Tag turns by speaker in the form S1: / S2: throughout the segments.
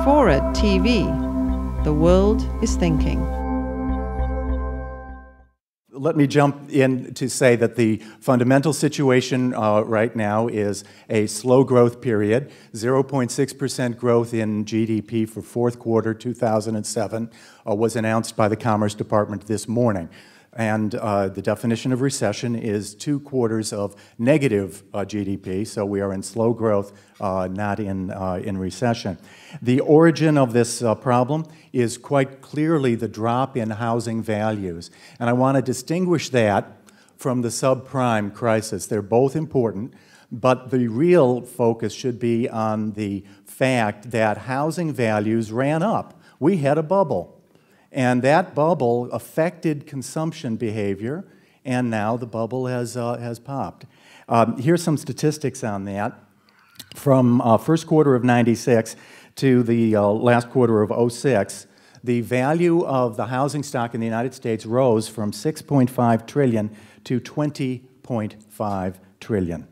S1: FORA.tv. The world is thinking.
S2: Let me jump in to say that the fundamental situation right now is a slow growth period. 0.6% growth in GDP for fourth quarter 2007 was announced by the Commerce Department this morning. And the definition of recession is 2 quarters of negative GDP, so we are in slow growth, not in recession. The origin of this problem is quite clearly the drop in housing values. And I want to distinguish that from the subprime crisis. They're both important, but the real focus should be on the fact that housing values ran up. We had a bubble. And that bubble affected consumption behavior, and now the bubble has popped. Here's some statistics on that. From first quarter of '96 to the last quarter of '06, the value of the housing stock in the United States rose from $6.5 trillion to $20.5 trillion.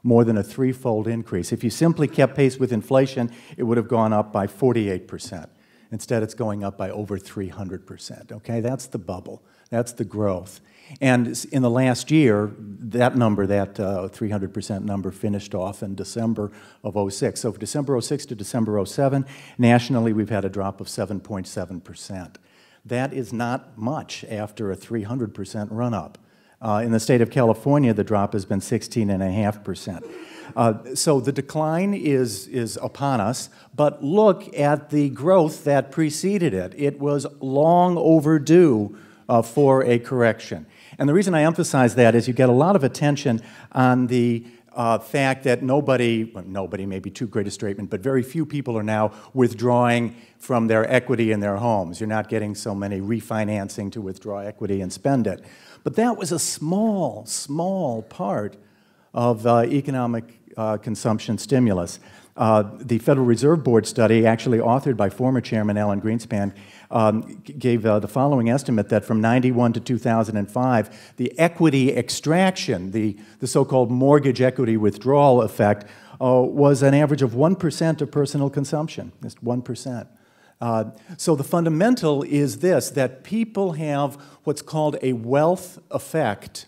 S2: More than a threefold increase. If you simply kept pace with inflation, it would have gone up by 48%. Instead, it's going up by over 300%, okay? That's the bubble. That's the growth. And in the last year, that number, that 300% number, finished off in December of '06. So from December '06 to December '07, nationally, we've had a drop of 7.7%. That is not much after a 300% run-up. In the state of California, the drop has been 16.5%. So the decline is upon us, but look at the growth that preceded it. It was long overdue for a correction. And the reason I emphasize that is you get a lot of attention on the fact that nobody may be too great a statement, but very few people are now withdrawing from their equity in their homes. You're not getting so many refinancing to withdraw equity and spend it. But that was a small, small part of economic consumption stimulus. The Federal Reserve Board study, actually authored by former Chairman Alan Greenspan, gave the following estimate that from '91 to 2005, the equity extraction, the so-called mortgage equity withdrawal effect, was an average of 1% of personal consumption, just 1%. So the fundamental is this, that people have what's called a wealth effect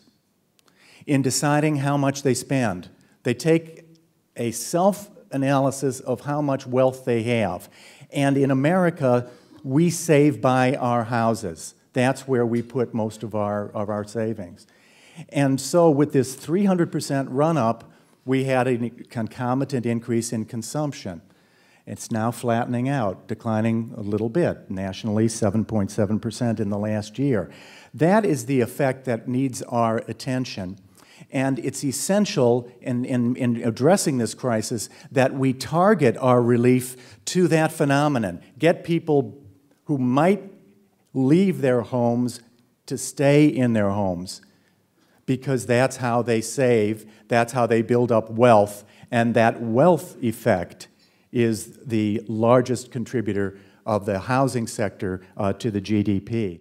S2: in deciding how much they spend. They take a self-analysis of how much wealth they have. And in America, we save by our houses. That's where we put most of our savings. And so with this 300% run-up, we had a concomitant increase in consumption. It's now flattening out, declining a little bit, nationally 7.7% in the last year. That is the effect that needs our attention. And it's essential in addressing this crisis that we target our relief to that phenomenon. Get people who might leave their homes to stay in their homes, because that's how they save, that's how they build up wealth, and that wealth effect is the largest contributor of the housing sector to the GDP.